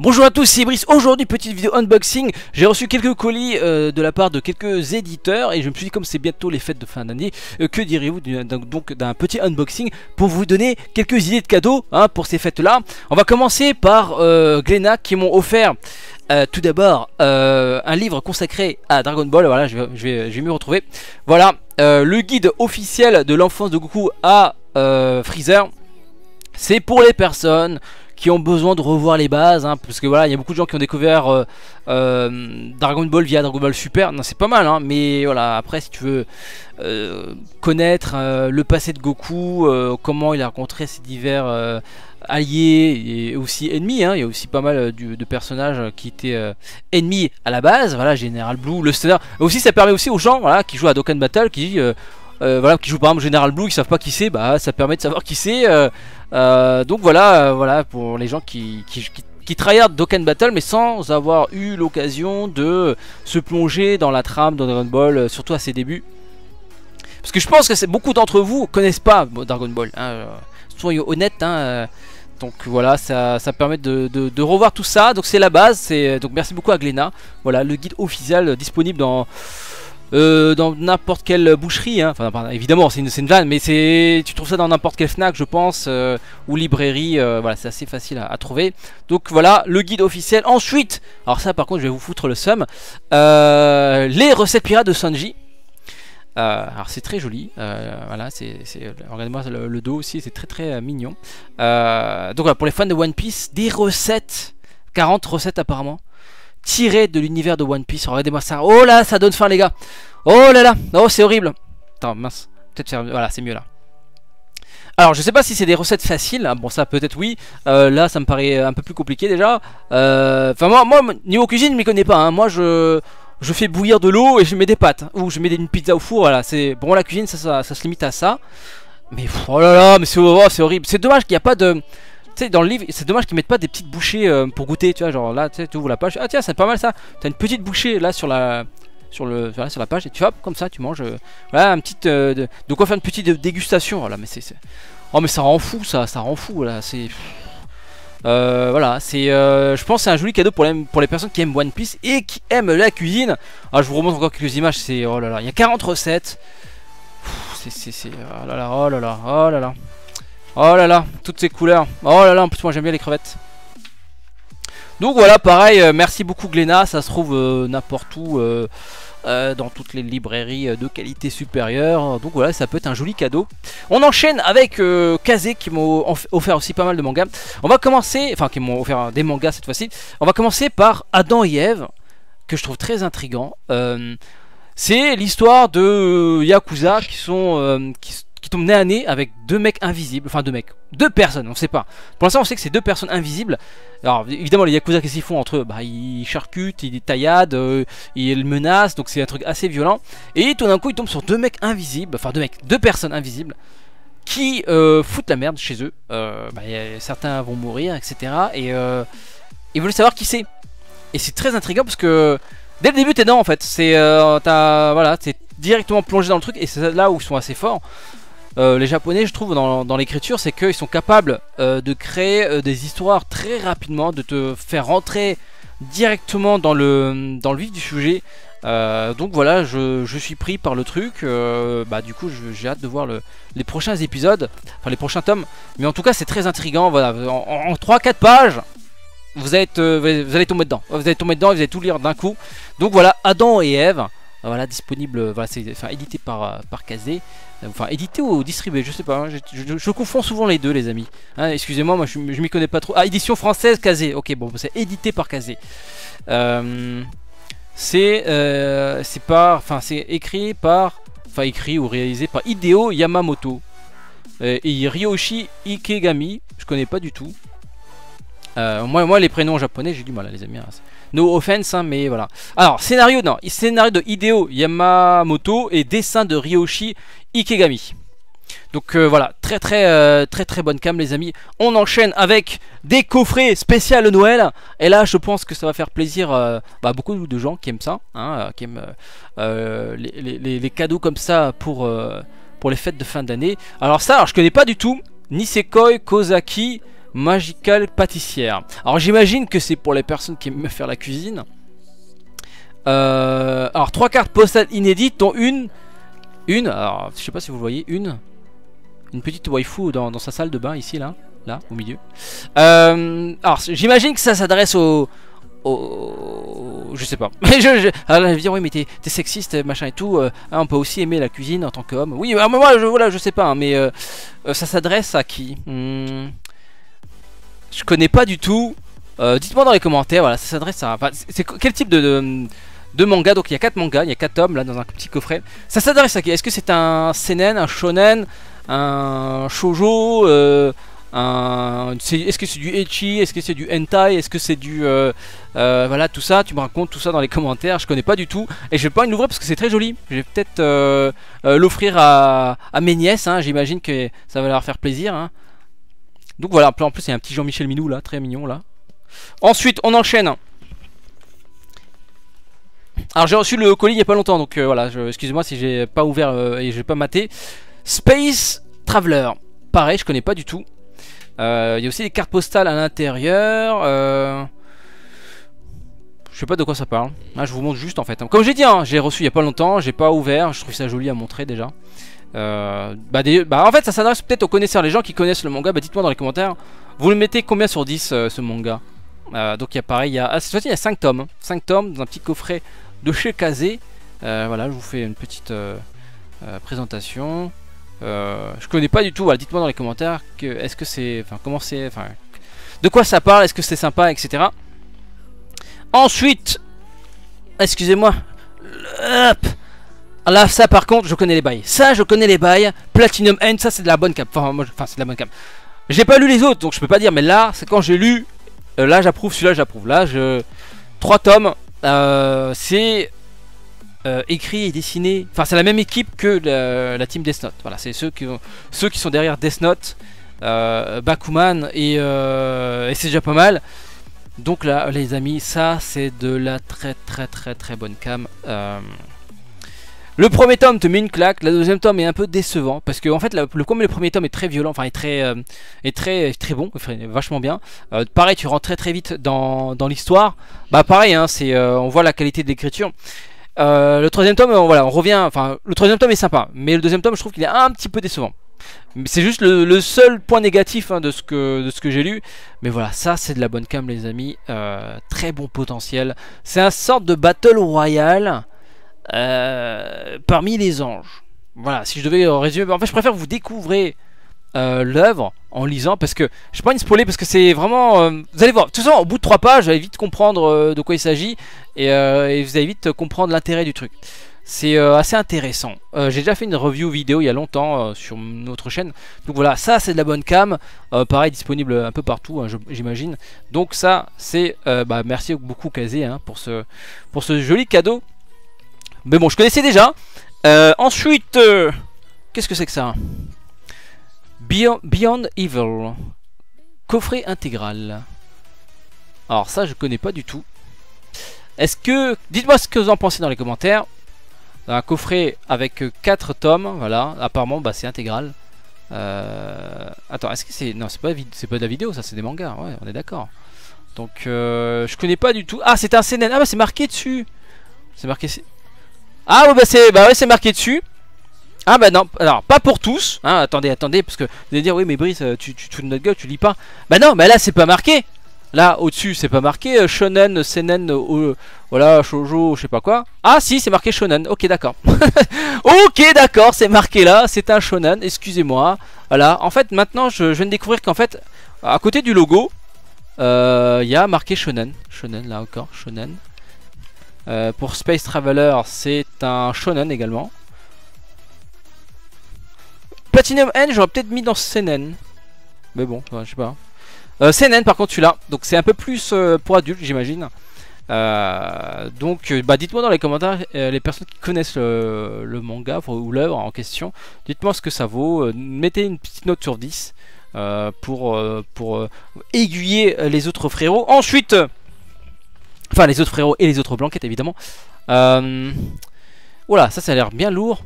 Bonjour à tous, c'est Brice. Aujourd'hui, petite vidéo unboxing. J'ai reçu quelques colis de la part de quelques éditeurs et je me suis dit, comme c'est bientôt les fêtes de fin d'année, que direz-vous d'un petit unboxing pour vous donner quelques idées de cadeaux pour ces fêtes-là. On va commencer par Glénat qui m'ont offert tout d'abord un livre consacré à Dragon Ball. Voilà, je vais m'y retrouver. Voilà, le guide officiel de l'enfance de Goku à Freezer. C'est pour les personnes qui ont besoin de revoir les bases, parce que voilà, il y a beaucoup de gens qui ont découvert Dragon Ball via Dragon Ball Super. Non, c'est pas mal, mais voilà, après si tu veux connaître le passé de Goku, comment il a rencontré ses divers alliés et aussi ennemis, il y a aussi pas mal de personnages qui étaient ennemis à la base. Voilà, Général Blue, le Stunner. Aussi, ça permet aussi aux gens, voilà, qui jouent à Dokkan Battle, qui voilà, qui jouent par exemple Général Blue, qui savent pas qui c'est, bah ça permet de savoir qui c'est. Donc voilà, voilà pour les gens qui tryhardent Dokkan Battle mais sans avoir eu l'occasion de se plonger dans la trame de Dragon Ball, surtout à ses débuts. Parce que je pense que beaucoup d'entre vous connaissent pas Dragon Ball, soyons honnêtes. Donc voilà, ça permet de revoir tout ça. Donc c'est la base. Donc merci beaucoup à Glénat. Voilà, le guide officiel disponible dans n'importe quelle boucherie, enfin évidemment c'est une vanne, mais tu trouves ça dans n'importe quelle Fnac je pense, ou librairie, voilà, c'est assez facile à trouver. Donc voilà le guide officiel. Ensuite, alors ça par contre je vais vous foutre le seum, les recettes pirates de Sanji. Alors c'est très joli, voilà, regardez-moi le dos aussi, c'est très mignon. Donc voilà, pour les fans de One Piece, des recettes, 40 recettes apparemment tiré de l'univers de One Piece. Regardez-moi ça. Oh là, ça donne faim les gars. Oh là là. Oh, c'est horrible. Attends, mince. Peut-être faire... Voilà, c'est mieux là. Alors, je sais pas si c'est des recettes faciles. Bon, ça peut-être oui. Là, ça me paraît un peu plus compliqué déjà. Enfin, moi, niveau cuisine, je m'y connais pas. Moi, je fais bouillir de l'eau et je mets des pâtes. Ou je mets une pizza au four. Voilà, c'est bon, la cuisine, ça se limite à ça. Mais oh là là, mais c'est horrible. C'est dommage qu'il n'y a pas de... Tu sais, dans le livre, c'est dommage qu'ils mettent pas des petites bouchées pour goûter, tu vois, genre là, tu sais, tu ouvres la page, ah tiens, c'est pas mal ça, t'as une petite bouchée là sur la page et tu hop, comme ça, tu manges, voilà, de quoi faire une petite dégustation, voilà, mais oh mais ça rend fou, ça rend fou, là, c'est... voilà, je pense que c'est un joli cadeau pour les personnes qui aiment One Piece et qui aiment la cuisine. Ah, je vous remontre encore quelques images, c'est, oh là là, il y a 40 recettes, oh là là, oh là là, oh là là. Oh là là, toutes ces couleurs. Oh là là, en plus moi j'aime bien les crevettes. Donc voilà, pareil, merci beaucoup Glénat. Ça se trouve n'importe où, dans toutes les librairies de qualité supérieure. Donc voilà, ça peut être un joli cadeau. On enchaîne avec Kazé qui m'ont offert aussi pas mal de mangas. On va commencer, enfin qui m'ont offert des mangas cette fois-ci. On va commencer par Adam et Ève, que je trouve très intriguant. C'est l'histoire de Yakuza qui tombent nez à nez avec deux mecs invisibles, enfin deux personnes, on sait pas. Pour l'instant on sait que c'est deux personnes invisibles. Alors évidemment les Yakuza qu'est-ce qu'ils font entre eux, bah ils charcutent, ils tailladent, ils menacent, donc c'est un truc assez violent. Et tout d'un coup ils tombent sur deux mecs invisibles, enfin deux personnes invisibles qui foutent la merde chez eux. Certains vont mourir, etc. Et ils veulent savoir qui c'est. Et c'est très intriguant parce que dès le début t'es dedans en fait. Voilà, t'es directement plongé dans le truc et c'est là où ils sont assez forts. Les Japonais, je trouve, dans l'écriture, c'est qu'ils sont capables de créer des histoires très rapidement, de te faire rentrer directement dans le vif du sujet. Donc voilà, je suis pris par le truc. Du coup, j'ai hâte de voir les prochains épisodes, enfin les prochains tomes. Mais en tout cas, c'est très intriguant. Voilà, en 3-4 pages, vous allez tomber dedans. Vous allez tomber dedans et vous allez tout lire d'un coup. Donc voilà, Adam et Ève. Voilà, disponible, voilà, c'est édité par Kazé. Enfin, édité ou distribué, je sais pas, je confonds souvent les deux les amis, excusez-moi, moi je m'y connais pas trop. Ah, édition française Kazé, ok, bon, c'est édité par Kazé. C'est écrit ou réalisé par Hideo Yamamoto et Ryoshi Ikegami, je connais pas du tout. Moi les prénoms japonais j'ai du mal les amis, no offense mais voilà. Alors scénario de Hideo Yamamoto et dessin de Ryoshi Ikegami. Donc voilà, très bonne cam les amis. On enchaîne avec des coffrets spécial Noël. Et là je pense que ça va faire plaisir beaucoup de gens qui aiment ça, qui aiment les cadeaux comme ça pour les fêtes de fin d'année. Alors je connais pas du tout. Nisekoi Kozaki Magical pâtissière. Alors j'imagine que c'est pour les personnes qui aiment faire la cuisine. Alors 3 cartes postales inédites dont une, alors je sais pas si vous voyez, une petite waifu dans sa salle de bain ici là au milieu. Alors j'imagine que ça s'adresse au je sais pas. Alors, je vais dire oui mais t'es sexiste machin et tout. On peut aussi aimer la cuisine en tant qu'homme. Oui mais moi voilà je sais pas hein, mais ça s'adresse à qui je connais pas du tout. Dites-moi dans les commentaires. Voilà, ça s'adresse à. Enfin, c'est quel type de manga? Donc il y a 4 mangas, il y a 4 tomes là dans un petit coffret. Ça s'adresse à qui? Est-ce que c'est un seinen, un shonen, un shoujo, est-ce que c'est du ecchi, est-ce que c'est du hentai, est-ce que c'est du voilà tout ça? Tu me racontes tout ça dans les commentaires. Je connais pas du tout et je vais pas l'ouvrir parce que c'est très joli. Je vais peut-être l'offrir à mes nièces. Hein. J'imagine que ça va leur faire plaisir. Hein. Donc voilà, en plus il y a un petit Jean-Michel Minou là, très mignon là. Ensuite on enchaîne. Alors j'ai reçu le colis il y a pas longtemps, donc voilà, excusez-moi si j'ai pas ouvert et j'ai pas maté. Space Traveler, pareil, je connais pas du tout. Il y a aussi des cartes postales à l'intérieur. Je sais pas de quoi ça parle. Ah, je vous montre juste en fait. Comme j'ai dit, hein, j'ai reçu il y a pas longtemps, j'ai pas ouvert, je trouve ça joli à montrer déjà. En fait ça s'adresse peut-être aux connaisseurs, les gens qui connaissent le manga. Bah dites-moi dans les commentaires, vous le mettez combien sur 10 ce manga. Donc il y a pareil, cette fois-ci il y a 5 tomes. 5 tomes dans un petit coffret de chez Kazé. Voilà, je vous fais une petite présentation. Je connais pas du tout, voilà, dites-moi dans les commentaires est-ce que c'est. Enfin comment c'est. Enfin de quoi ça parle, est-ce que c'est sympa, etc. Ensuite, excusez-moi. Hop. Là ça par contre je connais les bails. Ça je connais les bails. Platinum End, ça c'est de la bonne cam. Enfin c'est de la bonne cam. J'ai pas lu les autres donc je peux pas dire, mais là c'est quand j'ai lu. Là j'approuve, celui-là j'approuve. Là 3 tomes. C'est écrit et dessiné. Enfin c'est la même équipe que la team Death Note. Voilà, c'est ceux qui sont derrière Death Note, Bakuman et c'est déjà pas mal. Donc là les amis, ça c'est de la très bonne cam. Le premier tome te met une claque, le deuxième tome est un peu décevant parce que en fait le premier tome est très violent, enfin est très bon, vachement bien. Pareil, tu rentres très vite dans l'histoire. Bah pareil, hein, on voit la qualité de l'écriture. Le troisième tome, voilà, on revient. Enfin, le troisième tome est sympa, mais le deuxième tome, je trouve qu'il est un petit peu décevant. C'est juste le seul point négatif hein, de ce que j'ai lu. Mais voilà, ça c'est de la bonne cam les amis. Très bon potentiel. C'est un sorte de battle royale. Parmi les anges. Voilà, si je devais résumer, en fait je préfère que vous découvrez l'œuvre en lisant parce que je vais pas une spoiler parce que c'est vraiment vous allez voir, de toute façon au bout de 3 pages vous allez vite comprendre de quoi il s'agit et vous allez vite comprendre l'intérêt du truc. C'est assez intéressant. J'ai déjà fait une review vidéo il y a longtemps sur notre chaîne. Donc voilà, ça c'est de la bonne cam. Pareil, disponible un peu partout, hein, j'imagine. Donc ça c'est merci beaucoup Kazé hein, pour ce joli cadeau. Mais bon, je connaissais déjà. Ensuite, qu'est-ce que c'est que ça? Beyond Evil. Coffret intégral. Alors ça, je connais pas du tout. Est-ce que... Dites-moi ce que vous en pensez dans les commentaires. Un coffret avec 4 tomes. Voilà, apparemment, c'est intégral. Attends, est-ce que c'est... Non, c'est pas de la vidéo, ça, c'est des mangas. Ouais, on est d'accord. Donc, je connais pas du tout. Ah, c'est un CNN. Ah, bah c'est marqué dessus. C'est marqué... Ah ouais ouais, c'est marqué dessus. Ah bah non, alors pas pour tous hein, attendez, parce que vous allez dire oui mais Brice tu te fous de notre gueule, tu lis pas. Bah non, mais là c'est pas marqué. Là au dessus c'est pas marqué shonen, seinen, voilà, shoujo, je sais pas quoi. Ah si, c'est marqué shonen, ok d'accord. Ok d'accord, c'est marqué là, c'est un shonen, excusez-moi. Voilà, en fait maintenant je viens de découvrir qu'en fait à côté du logo il y a marqué shonen. Shonen là encore, shonen. Pour Space Traveler, c'est un shonen également. Platinum N, j'aurais peut-être mis dans Seinen. Mais bon, je sais pas. Seinen, par contre, celui-là. Donc, c'est un peu plus pour adultes, j'imagine. Donc, dites-moi dans les commentaires, les personnes qui connaissent le manga ou l'œuvre en question. Dites-moi ce que ça vaut. Mettez une petite note sur 10 pour aiguiller les autres frérots. Ensuite. Enfin les autres frérots et les autres blanquettes évidemment. Voilà, ça a l'air bien lourd.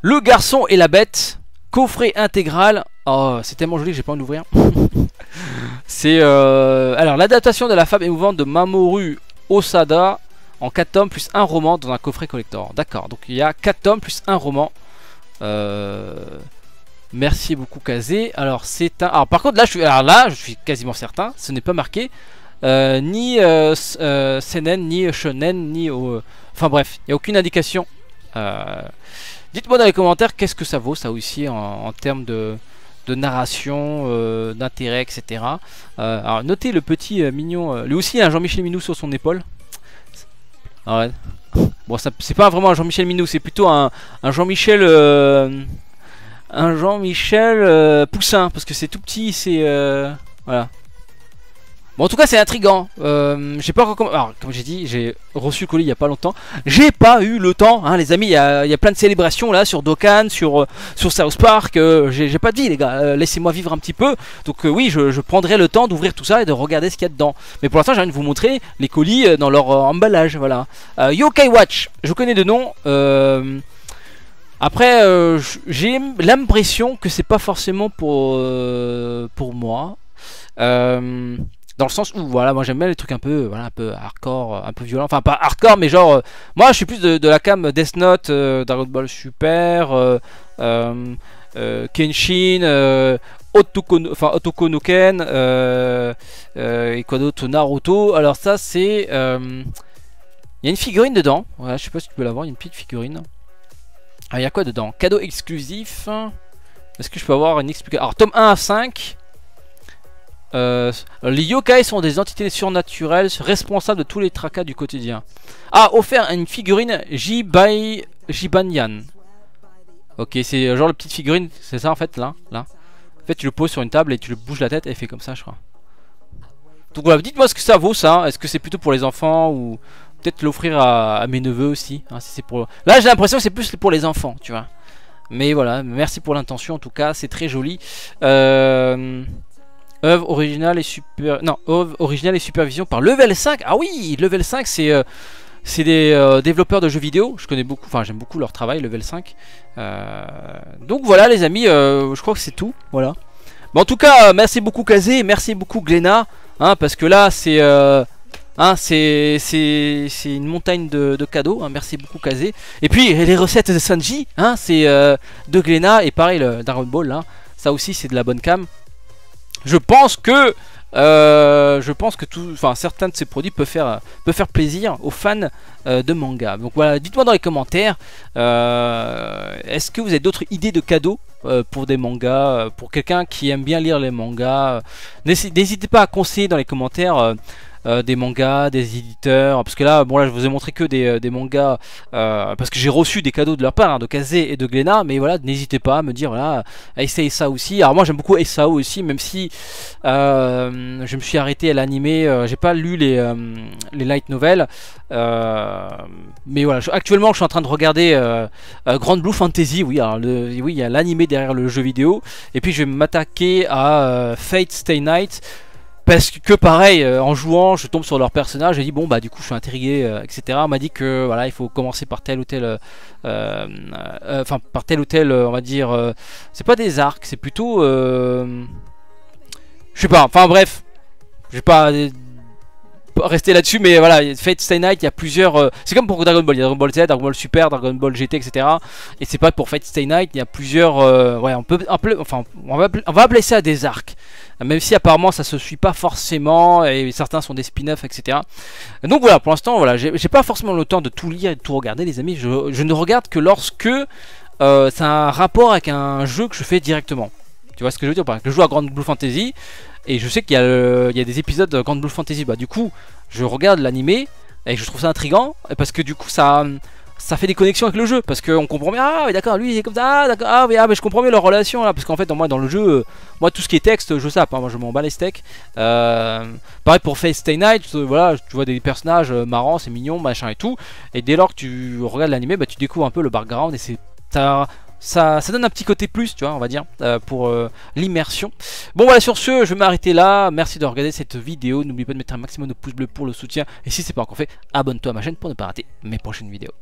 Le garçon et la bête. Coffret intégral. Oh c'est tellement joli que j'ai pas envie d'ouvrir. C'est alors l'adaptation de La femme émouvante de Mamoru Osada en 4 tomes plus un roman dans un coffret collector. D'accord, donc il y a 4 tomes plus un roman. Merci beaucoup Kazé. Alors c'est un... Alors par contre là je suis quasiment certain, ce n'est pas marqué ni seinen, ni shonen, ni... Enfin bref, il n'y a aucune indication. Dites-moi dans les commentaires qu'est-ce que ça vaut ça aussi en termes de narration, d'intérêt, etc. Alors notez le petit mignon, lui aussi il a un Jean-Michel Minou sur son épaule. Ouais. Bon, c'est pas vraiment un Jean-Michel Minou, c'est plutôt un Jean-Michel Poussin, parce que c'est tout petit, c'est voilà. Bon, en tout cas c'est intriguant. J'ai pas encore... Alors comme j'ai dit, j'ai reçu le colis il y a pas longtemps. J'ai pas eu le temps, hein, les amis. Il y a plein de célébrations là sur Dokkan, sur South Park. J'ai pas de vie les gars, laissez-moi vivre un petit peu. Donc oui, je prendrai le temps d'ouvrir tout ça et de regarder ce qu'il y a dedans. Mais pour l'instant j'ai envie de vous montrer les colis dans leur emballage. Voilà. Yokai Watch, je connais de nom. Après j'ai l'impression que c'est pas forcément pour moi. Dans le sens où voilà, moi j'aime bien les trucs un peu, voilà, un peu hardcore, un peu violent, enfin pas hardcore mais genre moi je suis plus de la cam Death Note, Dragon Ball Super, Kenshin, Otoko no Ken, et quoi d'autre, Naruto. Alors ça c'est il y a une figurine dedans, voilà, je sais pas si tu peux la voir, il y a une petite figurine. Il y a quoi dedans? Cadeau exclusif. Est-ce que je peux avoir une explication? Alors tome 1 à 5. Les yokai sont des entités surnaturelles responsables de tous les tracas du quotidien. Ah, offert une figurine Jibanyan. Ok, c'est genre la petite figurine, c'est ça en fait, là. En fait, tu le poses sur une table et tu le bouges la tête et il fait comme ça, je crois. Donc voilà, dites-moi ce que ça vaut ça. Est-ce que c'est plutôt pour les enfants ou peut-être l'offrir à mes neveux aussi, hein, si c'est pour... Là, j'ai l'impression que c'est plus pour les enfants, tu vois. Mais voilà, merci pour l'intention en tout cas, c'est très joli. Œuvre originale et supervision par Level 5. Ah oui, Level 5 c'est des développeurs de jeux vidéo. Je connais beaucoup, enfin j'aime beaucoup leur travail, Level 5. Donc voilà les amis, je crois que c'est tout. Voilà. Mais en tout cas, merci beaucoup Kazé, merci beaucoup Glénat, hein, parce que là c'est c'est une montagne de cadeaux, hein. Merci beaucoup Kazé. Et puis les recettes de Sanji, hein, c'est de Glénat. Et pareil le Dragon Ball, hein, ça aussi c'est de la bonne cam. Je pense que certains de ces produits peuvent faire plaisir aux fans de manga. Donc voilà, dites-moi dans les commentaires, est-ce que vous avez d'autres idées de cadeaux pour des mangas, pour quelqu'un qui aime bien lire les mangas? N'hésitez pas à conseiller dans les commentaires des mangas, des éditeurs, parce que là, bon là je vous ai montré que des mangas, parce que j'ai reçu des cadeaux de leur part, hein, de Kazé et de Glénat, mais voilà, n'hésitez pas à me dire, voilà, essayez ça aussi. Alors moi j'aime beaucoup SAO aussi, même si je me suis arrêté à l'animé, j'ai pas lu les light novels, mais voilà, actuellement je suis en train de regarder Grand Blue Fantasy, oui, alors oui, il y a l'animé derrière le jeu vidéo, et puis je vais m'attaquer à Fate Stay Night. Parce que pareil, en jouant, je tombe sur leur personnage et dis bon bah du coup je suis intrigué, etc. On m'a dit que voilà il faut commencer par tel ou tel, par tel ou tel, on va dire, c'est pas des arcs, c'est plutôt, je sais pas, enfin bref, je vais pas rester là-dessus, mais voilà, Fate Stay Night, il y a plusieurs, c'est comme pour Dragon Ball, il y a Dragon Ball Z, Dragon Ball Super, Dragon Ball GT, etc. Et c'est pas pour Fate Stay Night, il y a plusieurs, ouais, on va appeler ça des arcs. Même si apparemment ça se suit pas forcément et certains sont des spin-offs, etc. Donc voilà, pour l'instant, voilà, j'ai pas forcément le temps de tout lire et de tout regarder, les amis. Je ne regarde que lorsque c'est un rapport avec un jeu que je fais directement. Tu vois ce que je veux dire? Par exemple, je joue à Grand Blue Fantasy et je sais qu'il y a des épisodes de Grand Blue Fantasy. Bah du coup, je regarde l'animé et je trouve ça intriguant parce que du coup ça fait des connexions avec le jeu, parce qu'on comprend bien, ah oui d'accord, lui il est comme ça, ah d'accord, ah oui, ah mais je comprends mieux leur relation là, parce qu'en fait moi dans le jeu, moi tout ce qui est texte je sape, hein, moi je m'en bats les steaks. Pareil pour Fate Stay Night, voilà, tu vois des personnages marrants, c'est mignon, machin et tout, et dès lors que tu regardes l'animé, bah tu découvres un peu le background et c'est ça donne un petit côté plus, tu vois, on va dire, pour l'immersion. Bon voilà, sur ce, je vais m'arrêter là. Merci de regarder cette vidéo. N'oublie pas de mettre un maximum de pouces bleus pour le soutien. Et si c'est pas encore fait, abonne-toi à ma chaîne pour ne pas rater mes prochaines vidéos.